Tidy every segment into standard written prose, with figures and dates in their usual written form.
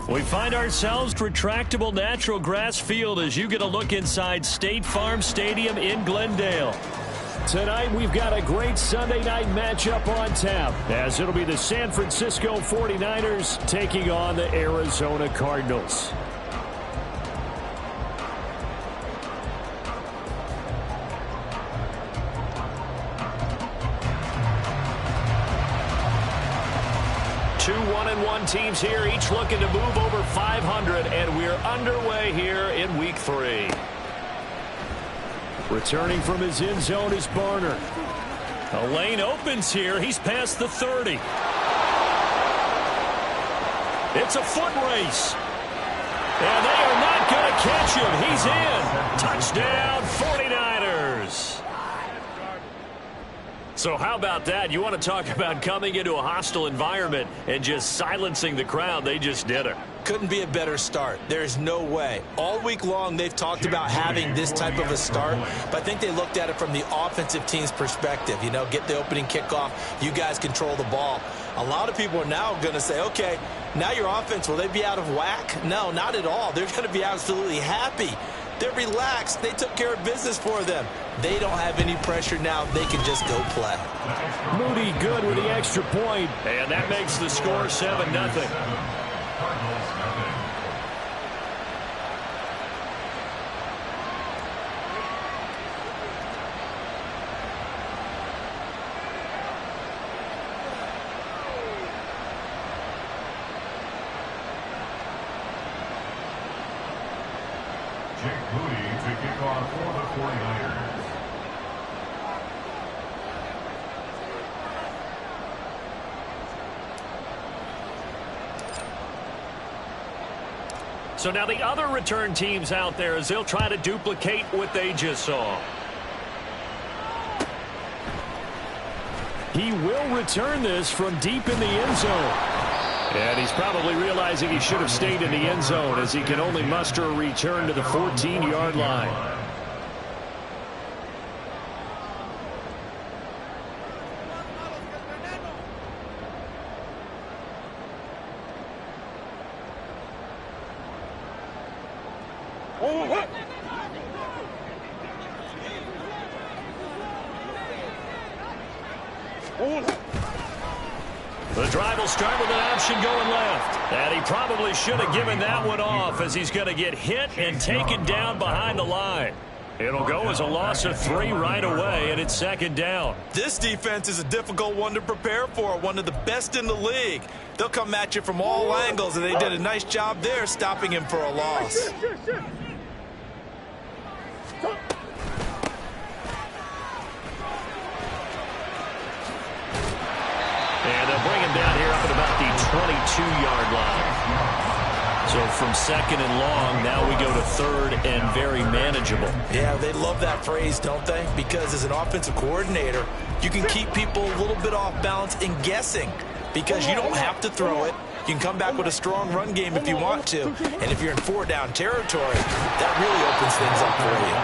We find ourselves retractable natural grass field as you get a look inside State Farm Stadium in Glendale. Tonight we've got a great Sunday night matchup on tap as it'll be the San Francisco 49ers taking on the Arizona Cardinals. Two 1-1 teams here, each looking to move over 500, and we're underway here in Week 3. Returning from his end zone is Barner. A lane opens here. He's past the 30. It's a foot race. And they are not going to catch him. He's in. Touchdown, 49ers. So how about that? You want to talk about coming into a hostile environment and just silencing the crowd. They just did it. Couldn't be a better start. There's no way. All week long, they've talked about having this type of a start, but I think they looked at it from the offensive team's perspective. You know, get the opening kickoff. You guys control the ball. A lot of people are now going to say, okay, now your offense, will they be out of whack? No, not at all. They're going to be absolutely happy. They're relaxed. They took care of business for them. They don't have any pressure now. They can just go play. Moody good with the extra point, and that makes the score 7-0. Jake Moody to kick off for the 49ers. So now the other return teams out there as they'll try to duplicate what they just saw. He will return this from deep in the end zone. And he's probably realizing he should have stayed in the end zone as he can only muster a return to the 14-yard line. The drive will start with an option going left. And he probably should have given that one off as he's going to get hit and taken down behind the line. It'll go as a loss of 3 right away, and it's 2nd down. This defense is a difficult one to prepare for, one of the best in the league. They'll come at you from all angles, and they did a nice job there stopping him for a loss. And they'll bring him down here up at about the 22-yard line. So from 2nd and long, now we go to 3rd and very manageable. Yeah, they love that phrase, don't they? Because as an offensive coordinator, you can keep people a little bit off balance and guessing because you don't have to throw it. You can come back with a strong run game if you want to. And if you're in 4-down territory, that really opens things up for you.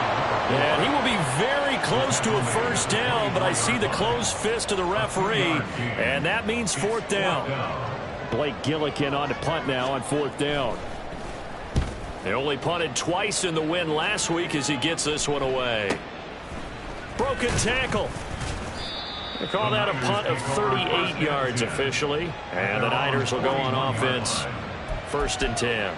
And he will be very close to a 1st down, but I see the closed fist of the referee, and that means 4th down. Blake Gillikin on to punt now on 4th down. They only punted twice in the win last week as he gets this one away. Broken tackle. They call that a punt of 38 yards officially. And the Niners will go on offense. 1st and 10.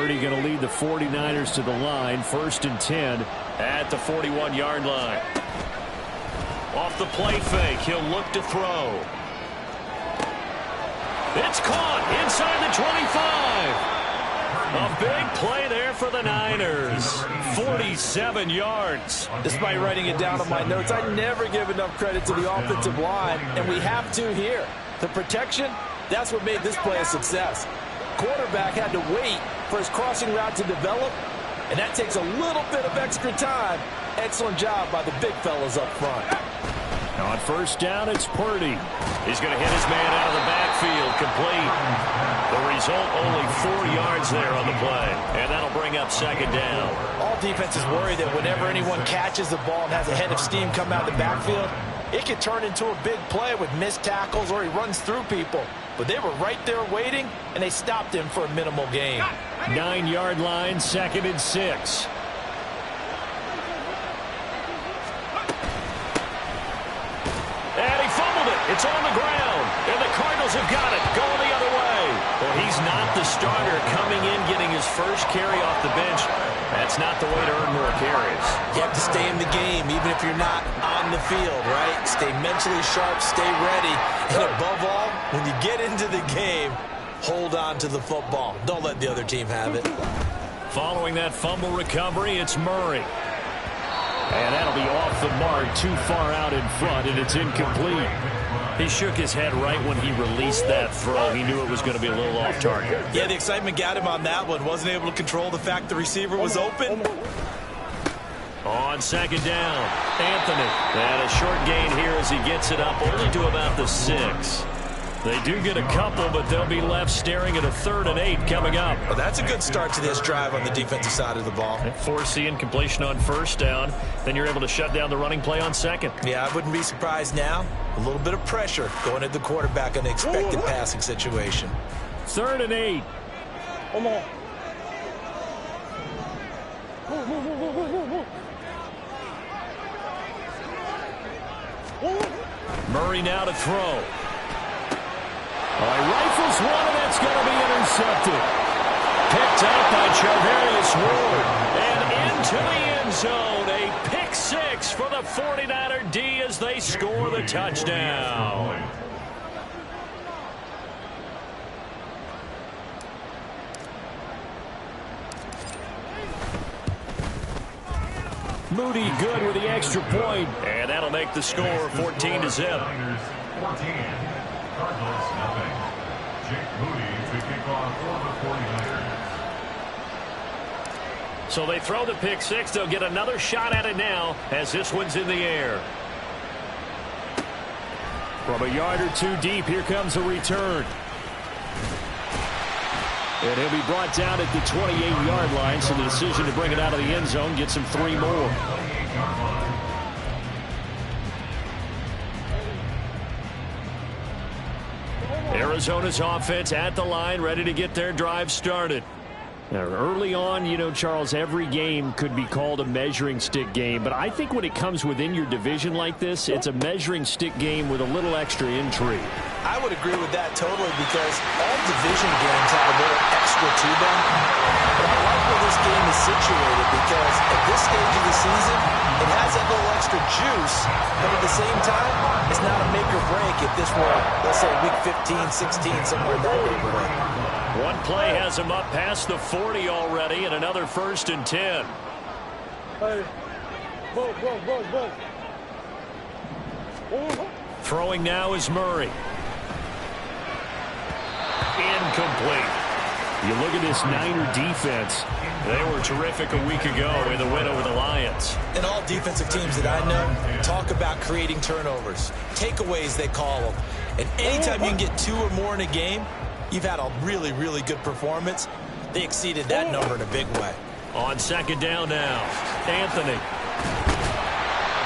Purdy going to lead the 49ers to the line. 1st and 10 at the 41-yard line. Off the play fake, he'll look to throw. It's caught inside the 25. A big play there for the Niners. 47 yards. Despite writing it down on my notes, I never give enough credit to the offensive line, and we have to here. The protection, that's what made this play a success. Quarterback had to wait for his crossing route to develop, and that takes a little bit of extra time. Excellent job by the big fellas up front. On 1st down, it's Purdy. He's going to hit his man out of the backfield, complete. The result, only 4 yards there on the play, and that'll bring up 2nd down. All defenses worry that whenever anyone catches the ball and has a head of steam come out of the backfield, it can turn into a big play with missed tackles or he runs through people. But they were right there waiting, and they stopped him for a minimal gain. 9-yard line, 2nd and 6. And he fumbled it. It's on the ground. And the Cardinals have got it. Going the other way. Well, he's not the starter coming in, getting his first carry off the bench. That's not the way to earn more carries. You have to stay in the game, even if you're not on the field, right? Stay mentally sharp, stay ready. And above all, when you get into the game, hold on to the football. Don't let the other team have it. Following that fumble recovery, it's Murray. And that'll be off the mark, too far out in front, and it's incomplete. He shook his head right when he released that throw. He knew it was going to be a little off target. Yeah, the excitement got him on that one. Wasn't able to control the fact the receiver was open. On 2nd down, Anthony. And a short gain here as he gets it up only to about the 6. They do get a couple, but they'll be left staring at a 3rd and 8 coming up. Well, that's a good start to this drive on the defensive side of the ball. Force the incompletion on 1st down. Then you're able to shut down the running play on 2nd. Yeah, I wouldn't be surprised now. A little bit of pressure going at the quarterback in an expected passing situation. 3rd and 8. Murray now to throw. He rifles one, and that's going to be intercepted. Picked up by Charvarius Ward. And into the end zone. A pick 6 for the 49er D as they score the touchdown. Moody good with the extra point. And that'll make the score 14-0. Cardinals, nothing. Jake Moody to kick off for the 49ers. So they throw the pick 6. They'll get another shot at it now as this one's in the air. From a yard or 2 deep, here comes a return. And he'll be brought down at the 28-yard line, so the decision to bring it out of the end zone gets him 3 more. Arizona's offense at the line, ready to get their drive started. Now, early on, you know, Charles, every game could be called a measuring stick game, but I think when it comes within your division like this, it's a measuring stick game with a little extra intrigue. I would agree with that totally because all division games have a little extra to them. But I like where this game is situated because at this stage of the season, it has that little extra juice, but at the same time, it's not a make or break if this were, let's say, week 15, 16, somewhere in that neighborhood. One play has him up past the 40 already, and another 1st and 10. Throwing now is Murray. Incomplete. You look at this Niner defense. They were terrific a week ago in the win over the Lions. And all defensive teams that I know talk about creating turnovers. Takeaways, they call them. And anytime you can get 2 or more in a game, you've had a really, really good performance. They exceeded that number in a big way. On 2nd down now, Anthony.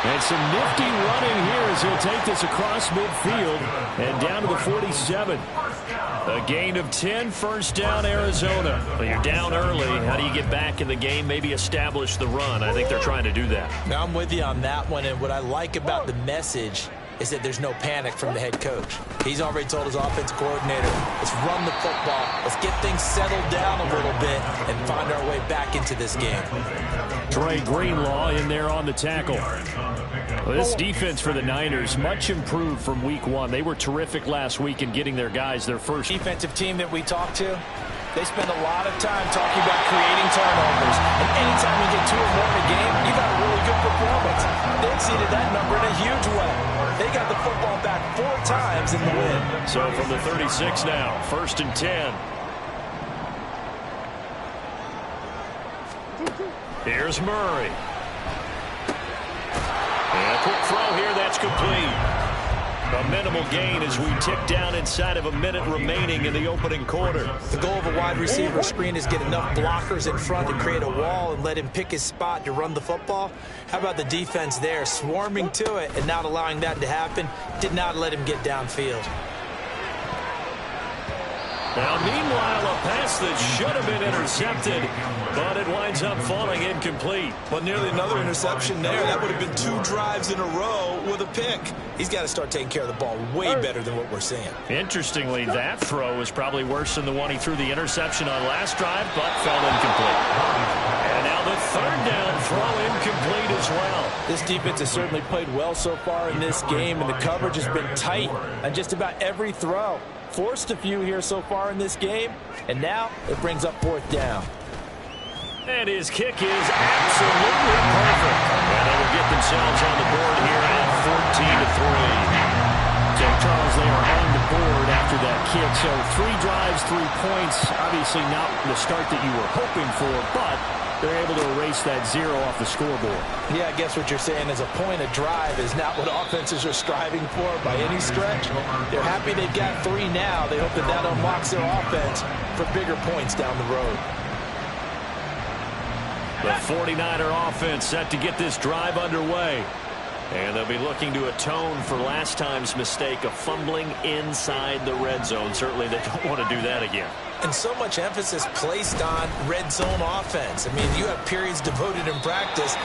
And some nifty running here as he'll take this across midfield and down to the 47. A gain of 10, 1st down, Arizona. Well, you're down early. How do you get back in the game? Maybe establish the run. I think they're trying to do that. Now I'm with you on that one, and what I like about the message is that there's no panic from the head coach. He's already told his offensive coordinator, let's run the football, let's get things settled down a little bit and find our way back into this game. Dre Greenlaw in there on the tackle. Well, this defense for the Niners, much improved from week one. They were terrific last week in getting their guys their first. Defensive team that we talked to, they spend a lot of time talking about creating turnovers. And anytime you get 2 or more in a game, you got a really good performance. They exceeded that number in a huge way. They got the football back 4 times in the win. So from the 36 now, 1st and 10. Here's Murray. And a quick throw here, that's complete. A minimal gain as we tick down inside of a minute remaining in the opening quarter. The goal of a wide receiver screen is get enough blockers in front to create a wall and let him pick his spot to run the football. How about the defense there, swarming to it and not allowing that to happen? Did not let him get downfield. Now, meanwhile, a pass that should have been intercepted, but it winds up falling incomplete. Well, nearly another interception there. That would have been 2 drives in a row with a pick. He's got to start taking care of the ball way better than what we're seeing. Interestingly, that throw was probably worse than the one he threw the interception on last drive, but fell incomplete. And now the 3rd down throw incomplete as well. This defense has certainly played well so far in this game, and the coverage has been tight on just about every throw. Forced a few here so far in this game, and now it brings up 4th down. And his kick is absolutely perfect. And they will get themselves on the board here at 14-3. So Charles, they are on the board after that kick. So 3 drives, 3 points. Obviously not the start that you were hoping for, but they're able to erase that 0 off the scoreboard. Yeah, I guess what you're saying is a point a drive is not what offenses are striving for by any stretch. They're happy they've got 3 now. They hope that that unlocks their offense for bigger points down the road. The 49er offense set to get this drive underway. And they'll be looking to atone for last time's mistake of fumbling inside the red zone. Certainly they don't want to do that again. And so much emphasis placed on red zone offense. I mean, you have periods devoted in practice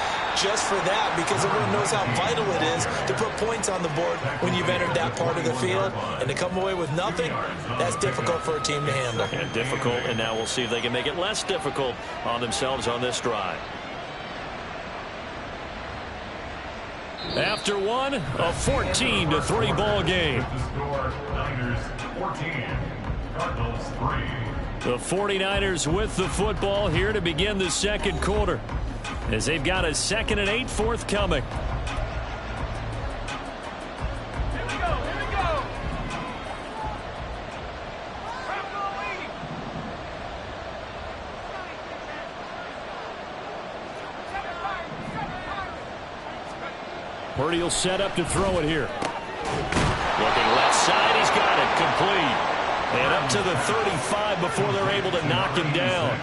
just for that because everyone knows how vital it is to put points on the board when you've entered that part of the field. And to come away with nothing, that's difficult for a team to handle. And difficult, and now we'll see if they can make it less difficult on themselves on this drive. After one, a 14-3 ball game. Niners 14, Cardinals 3. The 49ers with the football here to begin the 2nd quarter, as they've got a 2nd and 8 forthcoming. Purdy will set up to throw it here. Looking left side, he's got it complete. And up to the 35 before they're able to knock him down.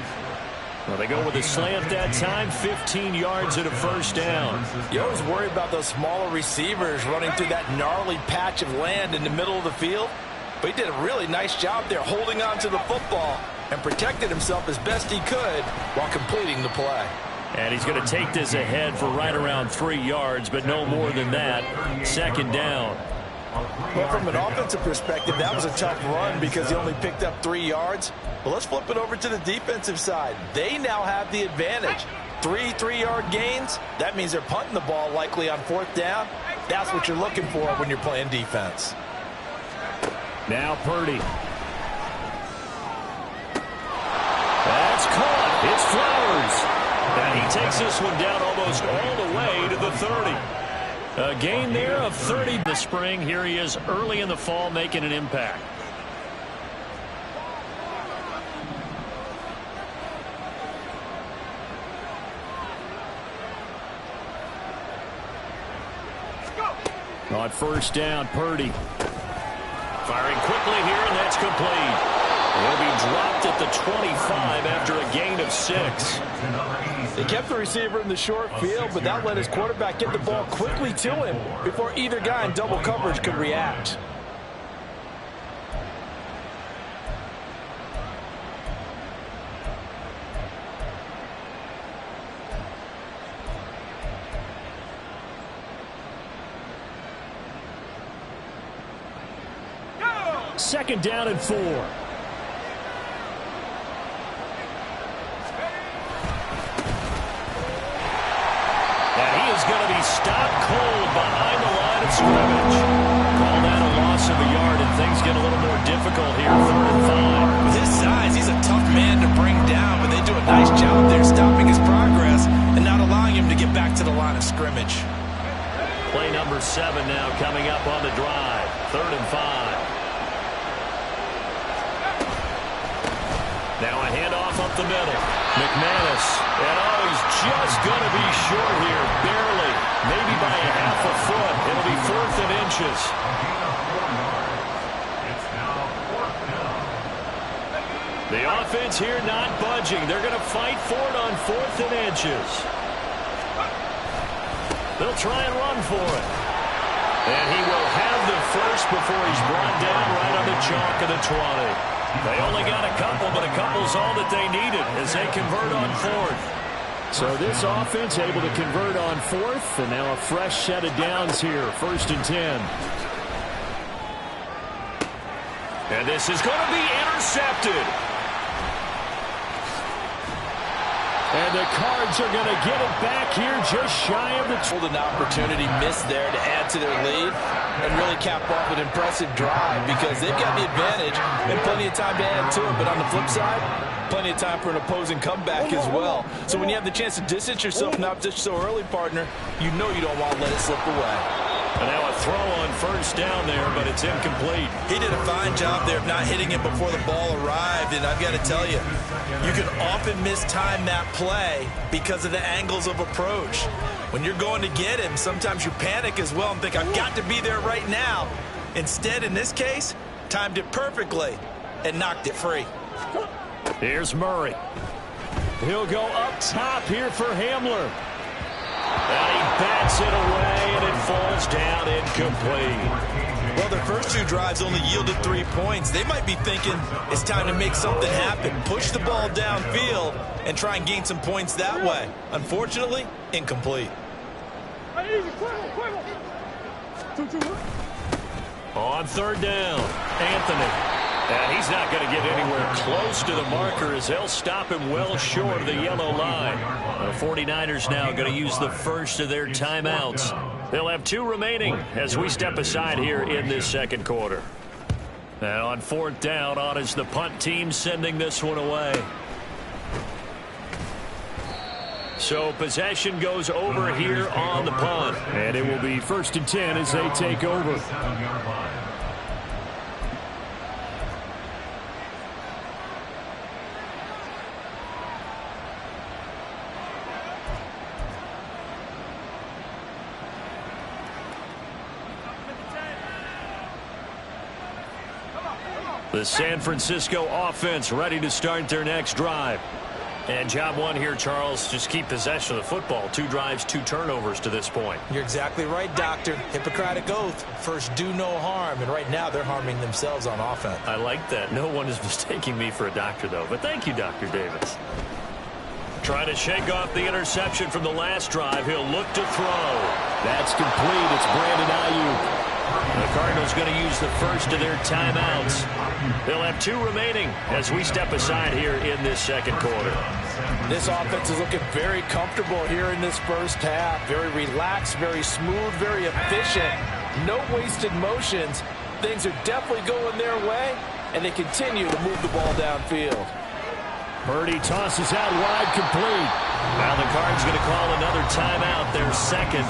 Well, they go with a slant that time, 15 yards and a 1st down. You always worry about those smaller receivers running through that gnarly patch of land in the middle of the field. But he did a really nice job there holding on to the football and protected himself as best he could while completing the play. And he's going to take this ahead for right around 3 yards, but no more than that. 2nd down. Well, from an offensive perspective, that was a tough run because he only picked up 3 yards. But let's flip it over to the defensive side. They now have the advantage. 3 3-yard gains. That means they're punting the ball likely on 4th down. That's what you're looking for when you're playing defense. Now Purdy. That's caught. It's Flowers. And he takes this one down almost all the way to the 30. A gain there of 30 in the spring. Here he is early in the fall making an impact. On 1st down, Purdy. Firing quickly here, and that's complete. He'll be dropped at the 25 after a gain of 6. They kept the receiver in the short field, but that let his quarterback get the ball quickly to him before either guy in double coverage could react. Second down and 4. And he is going to be stopped cold behind the line of scrimmage. Call that a loss of a yard, and things get a little more difficult here. 3rd and 5. With his size, he's a tough man to bring down, but they do a nice job there stopping his progress and not allowing him to get back to the line of scrimmage. Play number 7 now coming up on the drive. 3rd and 5. Now a handoff up the middle. McManus. And he's just going to be short here. Barely. Maybe by a half a foot. It'll be 4th and inches. The offense here not budging. They're going to fight for it on 4th and inches. They'll try and run for it. And he will have the first before he's brought down right on the chalk of the 20. They only got a couple, but a couple's all that they needed as they convert on 4th. So this offense able to convert on 4th, and now a fresh set of downs here. 1st and 10. And this is going to be intercepted. And the Cards are going to get it back here just shy of the... An opportunity missed there to add to their lead and really cap off an impressive drive because they've got the advantage and plenty of time to add to it. But on the flip side, plenty of time for an opposing comeback as well. So when you have the chance to distance yourself not just so early, partner, you know you don't want to let it slip away. And now a throw on 1st down there, but it's incomplete. He did a fine job there of not hitting it before the ball arrived, and I've got to tell you, you can often mistime that play because of the angles of approach. When you're going to get him, sometimes you panic as well and think, I've got to be there right now. Instead, in this case, timed it perfectly and knocked it free. Here's Murray. He'll go up top here for Hamler. And he bats it away, and it falls down incomplete. Well, their first 2 drives only yielded 3 points. They might be thinking it's time to make something happen, push the ball downfield, and try and gain some points that way. Unfortunately, incomplete. On 3rd down, Anthony. And he's not going to get anywhere close to the marker as they'll stop him well short of the yellow line. The 49ers now going to use the first of their timeouts. They'll have 2 remaining as we step aside here in this second quarter. And on 4th down, on is the punt team sending this one away. So possession goes over here on the punt. And it will be 1st and 10 as they take over. The San Francisco offense ready to start their next drive. And job 1 here, Charles, just keep possession of the football. 2 drives, 2 turnovers to this point. You're exactly right, Doctor. Hippocratic oath. First, do no harm. And right now, they're harming themselves on offense. I like that. No one is mistaking me for a doctor, though. But thank you, Dr. Davis. Trying to shake off the interception from the last drive. He'll look to throw. That's complete. It's Brandon Ayuk. The Cardinals going to use the first of their timeouts. They'll have 2 remaining as we step aside here in this second quarter. This offense is looking very comfortable here in this first half. Very relaxed, very smooth, very efficient. No wasted motions. Things are definitely going their way, and they continue to move the ball downfield. Purdy tosses out wide, complete. Now the Cards going to call another timeout, their second.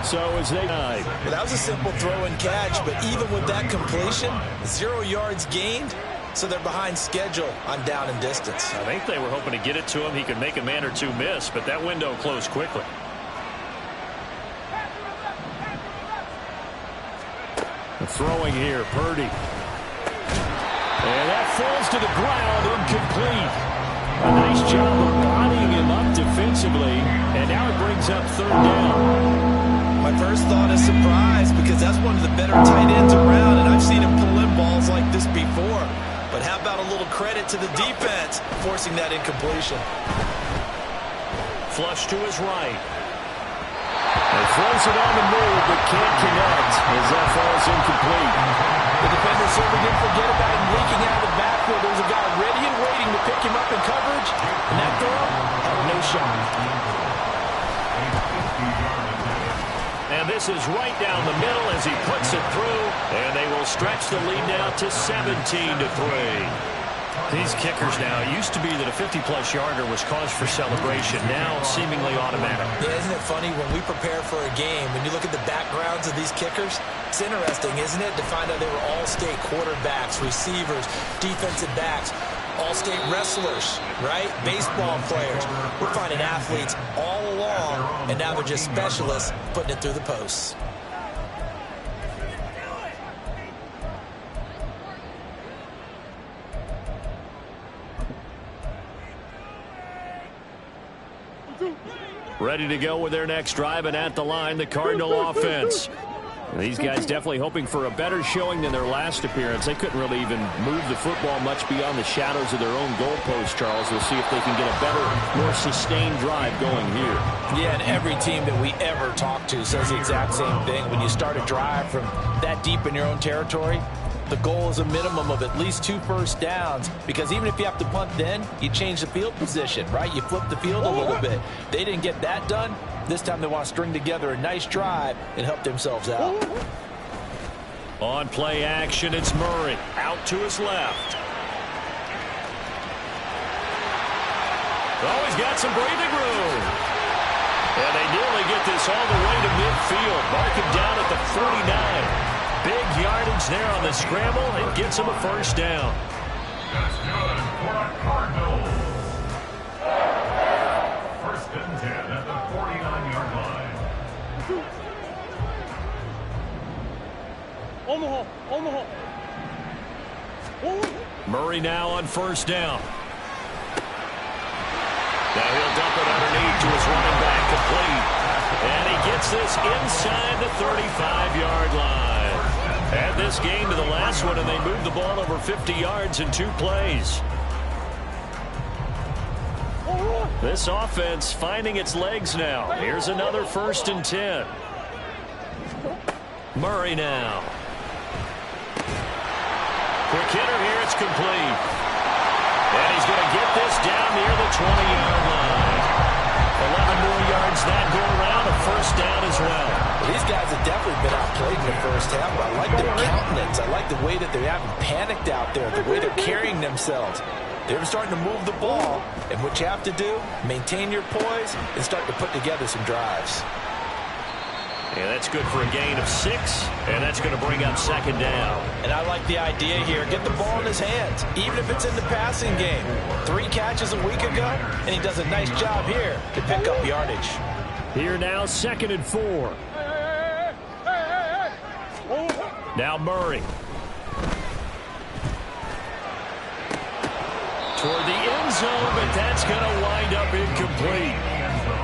So as they die. Well, that was a simple throw and catch, but even with that completion, 0 yards gained, so they're behind schedule on down and distance. I think they were hoping to get it to him. He could make a man or 2 miss, but that window closed quickly. The throwing here, Purdy. And that falls to the ground, incomplete. A nice job of bodying him up defensively, and now it brings up 3rd down. My first thought is surprise because that's one of the better tight ends around, and I've seen him pull in balls like this before. But how about a little credit to the defense forcing that incompletion? Flush to his right. He throws it on the move, but can't connect as that falls incomplete. The defender certainly didn't forget about him leaking out of the backfield. There was a guy ready and waiting to pick him up in coverage, and that throw had no shot. And this is right down the middle as he puts it through, and they will stretch the lead now to 17-3. These kickers now, it used to be that a 50-plus yarder was cause for celebration. Now seemingly automatic. Yeah, isn't it funny when we prepare for a game, when you look at the backgrounds of these kickers, it's interesting, isn't it, to find out they were all-state quarterbacks, receivers, defensive backs, all-state wrestlers, right? Baseball players. We're finding athletes all along, and now they're just specialists putting it through the posts. Ready to go with their next drive, and at the line, the Cardinal offense. These guys definitely hoping for a better showing than their last appearance. They couldn't really even move the football much beyond the shadows of their own goalpost, Charles. We'll see if they can get a better, more sustained drive going here. Yeah, and every team that we ever talk to says the exact same thing. When you start a drive from that deep in your own territory, the goal is a minimum of at least 2 first downs, because even if you have to punt then, you change the field position, right? You flip the field a little bit. They didn't get that done. This time they want to string together a nice drive and help themselves out. On play action, it's Murray out to his left. Oh, he's got some breathing room. And they nearly get this all the way to midfield. Mark him down at the 49. Big yardage there on the scramble. It gets him a first down. That's good for a Cardinal. First and 10 at the 49-yard line. Murray now on first down. Now he'll dump it underneath to his running back, complete. And he gets this inside the 35-yard line. Add this game to the last one, and they moved the ball over 50 yards in 2 plays. This offense finding its legs now. Here's another first and 10. Murray now. Quick hitter here, it's complete. And he's going to get this down near the 20-yard line. 11 more yards that go around, a first down as well. These guys have definitely been outplayed in the first half, but I like their countenance. I like the way that they haven't panicked out there, the way they're carrying themselves. They're starting to move the ball, and what you have to do, maintain your poise and start to put together some drives. And that's good for a gain of 6, and that's going to bring up second down. And I like the idea here. Get the ball in his hands, even if it's in the passing game. 3 catches a week ago, and he does a nice job here to pick up yardage. Here now, 2nd and 4. Now Murray. Toward the end zone, but that's going to wind up incomplete.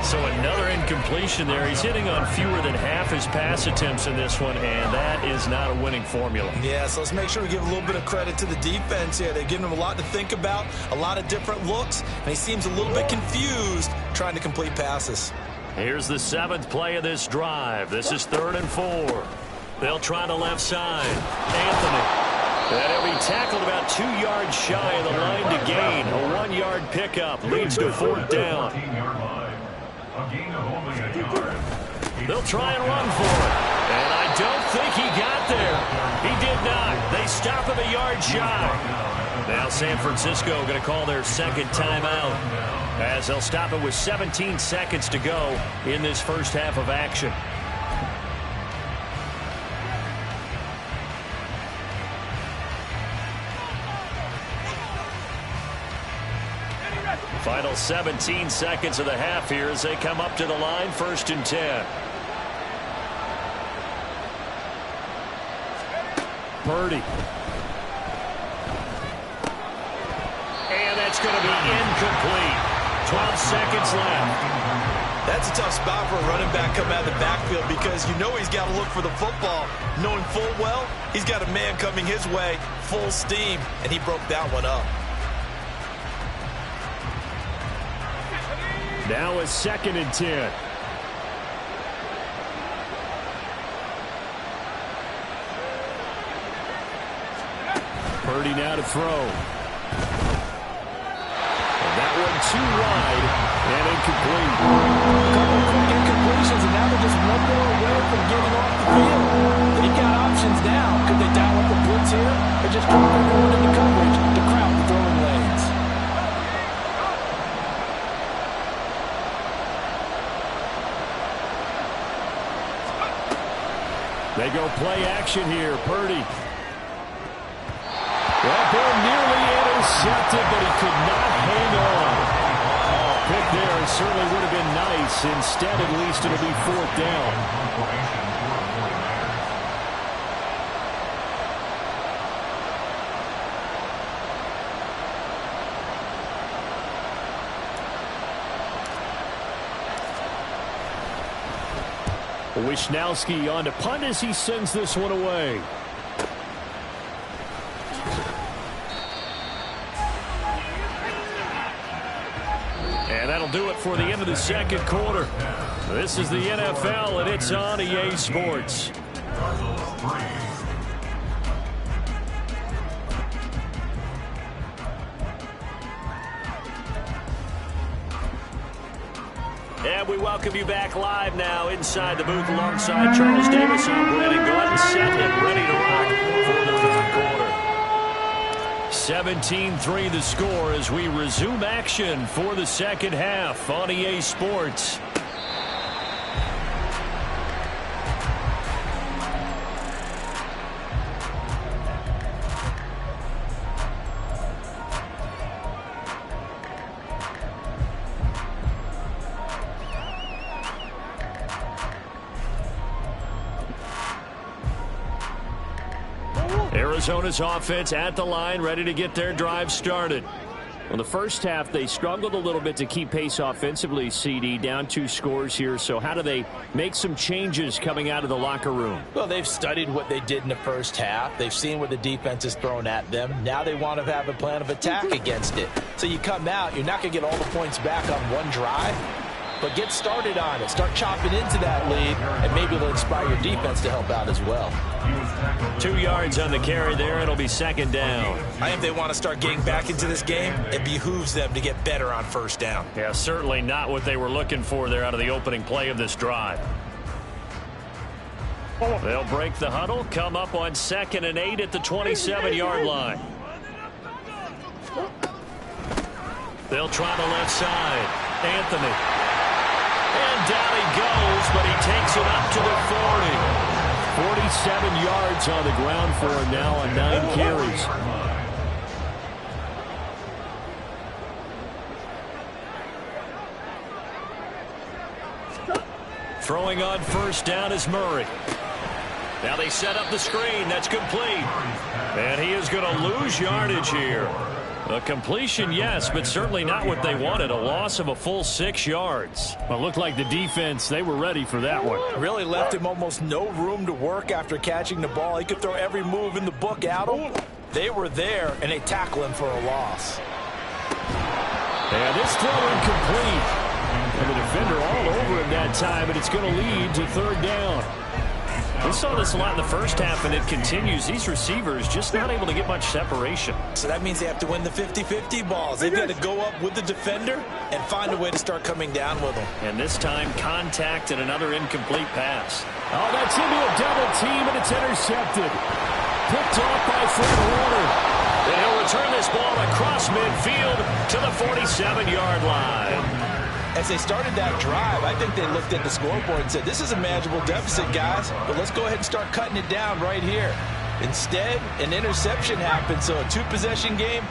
So another incompletion there. He's hitting on fewer than half his pass attempts in this one, and that is not a winning formula. Yeah, so let's make sure we give a little bit of credit to the defense here. They're giving him a lot to think about, a lot of different looks, and he seems a little bit confused trying to complete passes. Here's the 7th play of this drive. This is 3rd and 4. They'll try the left side. Anthony. And he'll be tackled about 2 yards shy of the line to gain. A 1-yard pickup leads to 4th down. They'll try and run for it. And I don't think he got there. He did not. They stop him a yard shy. Now San Francisco going to call their 2nd timeout, as they'll stop it with 17 seconds to go in this first half of action. Final 17 seconds of the half here as they come up to the line, 1st and 10. Purdy. And that's going to be incomplete. 12 seconds left. That's a tough spot for a running back coming out of the backfield, because you know he's got to look for the football, knowing full well he's got a man coming his way full steam, and he broke that one up. Now a 2nd and 10. Purdy now to throw. And that one too wide and incomplete. A couple of quick incompletions, and now they're just one more away from getting off the field. They've got options now. Could they dial up the blitz here or just drop everyone into coverage to crowd the throwing lanes? They go play action here. Purdy. That ball nearly intercepted, but he could not hang on. Oh, pick there certainly would have been nice. Instead, at least it'll be fourth down. Wishnowski on to punt as he sends this one away. And that'll do it for the end of the second quarter. This is the NFL, and it's on EA Sports. And we welcome you back live now inside the booth alongside Charles Davis. I'm Brandon Gaudin, set and ready to rock for the third quarter. 17-3 the score as we resume action for the second half on EA Sports. Arizona's offense at the line, ready to get their drive started. Well, the first half, they struggled a little bit to keep pace offensively, CD, down 2 scores here. So how do they make some changes coming out of the locker room? Well, they've studied what they did in the first half. They've seen what the defense is throwing at them. Now they want to have a plan of attack against it. So you come out, you're not going to get all the points back on one drive, but get started on it. Start chopping into that lead, and maybe it'll inspire your defense to help out as well. 2 yards on the carry there. It'll be second down. I think they want to start getting back into this game. It behooves them to get better on first down. Yeah, certainly not what they were looking for there out of the opening play of this drive. They'll break the huddle, come up on 2nd and 8 at the 27-yard line. They'll try the left side. Anthony. And down he goes, but he takes it up to the 40. 47 yards on the ground for him now on 9 carries. Throwing on first down is Murray. Now they set up the screen. That's complete. And he is going to lose yardage here. A completion, yes, but certainly not what they wanted. A loss of a full 6 yards. Well, it looked like the defense, they were ready for that one. Really left him almost no room to work after catching the ball. He could throw every move in the book at him. They were there, and they tackle him for a loss. And this throw incomplete. And the defender all over him that time, and it's going to lead to third down. We saw this a lot in the first half, and it continues. These receivers just not able to get much separation. So that means they have to win the 50-50 balls. They've got to go up with the defender and find a way to start coming down with them. And this time, contact and another incomplete pass. Oh, that's into a double team, and it's intercepted. Picked off by Fred Warner. And he'll return this ball across midfield to the 47-yard line. As they started that drive, I think they looked at the scoreboard and said, this is a manageable deficit, guys, but let's go ahead and start cutting it down right here. Instead, an interception happened, so a 2-possession game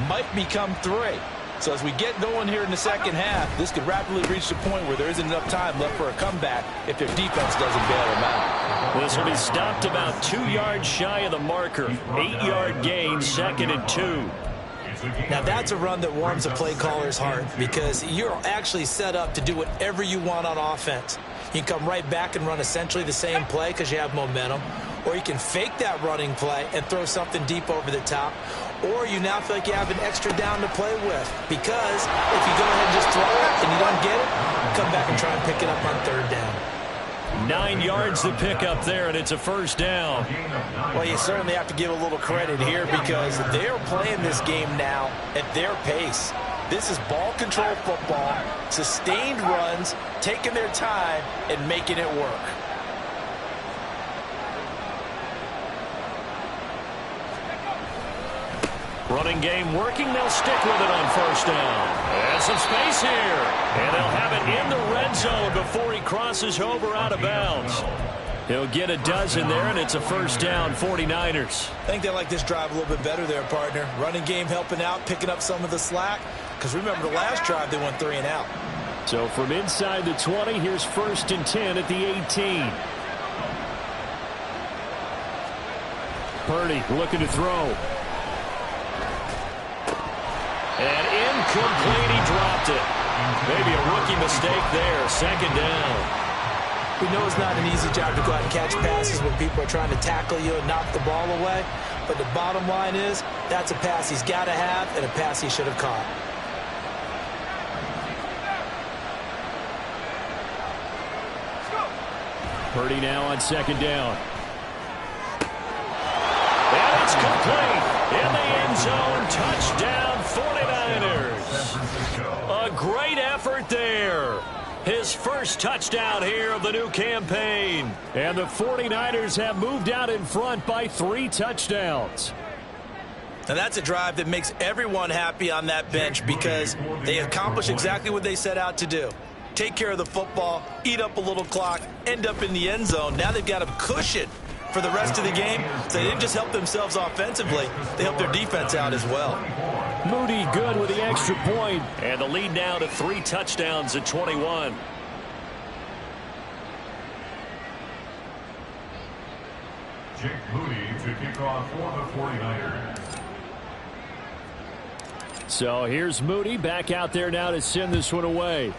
might become 3. So as we get going here in the second half, this could rapidly reach the point where there isn't enough time left for a comeback if their defense doesn't bail them out. This will be stopped about 2 yards shy of the marker. 8-yard gain, 2nd and 2. Now that's a run that warms a play caller's heart because you're actually set up to do whatever you want on offense. You can come right back and run essentially the same play because you have momentum, or you can fake that running play and throw something deep over the top, or you now feel like you have an extra down to play with because if you go ahead and just throw it and you don't get it, come back and try and pick it up on third down. 9 yards to pick up there, and it's a first down. Well, you certainly have to give a little credit here because they're playing this game now at their pace. This is ball control football, sustained runs, taking their time and making it work. Running game working. They'll stick with it on first down. And some space here. And they'll have it in the red zone before he crosses over out of bounds. He'll get a dozen there, and it's a first down, 49ers. I think they like this drive a little bit better there, partner. Running game helping out, picking up some of the slack. Because remember, the last drive they went 3 and out. So from inside the 20, here's first and 10 at the 18. Purdy looking to throw. And incomplete, he dropped it. Maybe a rookie mistake there, second down. We know it's not an easy job to go out and catch passes when people are trying to tackle you and knock the ball away. But the bottom line is, that's a pass he's got to have and a pass he should have caught. Purdy now on second down. And it's complete. In the end zone, touchdown 49ers. A great effort there. His first touchdown here of the new campaign. And the 49ers have moved out in front by 3 touchdowns. And that's a drive that makes everyone happy on that bench because they accomplish exactly what they set out to do. Take care of the football, eat up a little clock, end up in the end zone. Now they've got a cushion for the rest of the game. So they didn't just help themselves offensively, they helped their defense out as well. Moody good with the extra point. And the lead now to 3 touchdowns at 21. Jake Moody to kick off for the 49ers. So here's Moody back out there now to send this one away.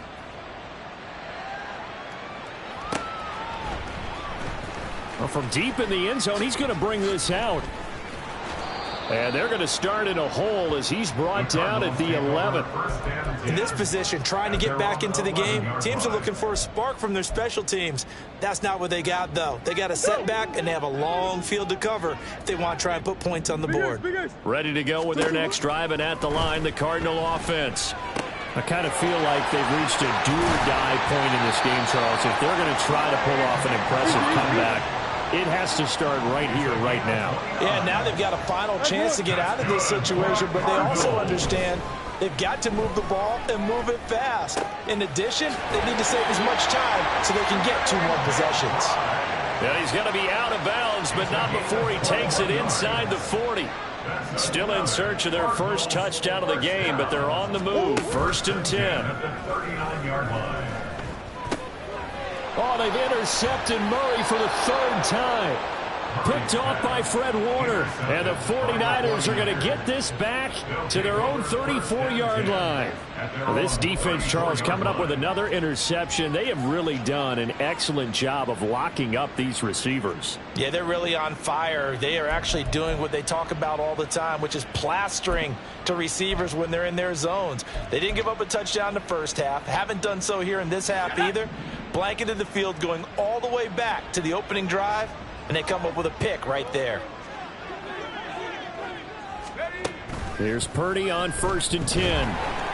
Well, from deep in the end zone, he's going to bring this out. And they're going to start in a hole as he's brought down at the 11. In this position, trying to get back into the game, teams are looking for a spark from their special teams. That's not what they got, though. They got a setback, and they have a long field to cover if they want to try and put points on the board. Ready to go with their next drive, and at the line, the Cardinal offense. I kind of feel like they've reached a do-or-die point in this game, Charles. If they're going to try to pull off an impressive comeback, it has to start right here, right now. Yeah, now they've got a final chance to get out of this situation, but they also understand they've got to move the ball and move it fast. In addition, they need to save as much time so they can get 2 more possessions. Yeah, he's going to be out of bounds, but not before he takes it inside the 40. Still in search of their first touchdown of the game, but they're on the move. First and 10. Oh, they've intercepted Murray for the 3rd time. Picked off by Fred Warner. And the 49ers are going to get this back to their own 34-yard line. Well, this defense, Charles, coming up with another interception. They have really done an excellent job of locking up these receivers. Yeah, they're really on fire. They are actually doing what they talk about all the time, which is plastering to receivers when they're in their zones. They didn't give up a touchdown in the first half. Haven't done so here in this half either. Blanketed the field going all the way back to the opening drive, and they come up with a pick right there. Here's Purdy on first and 10.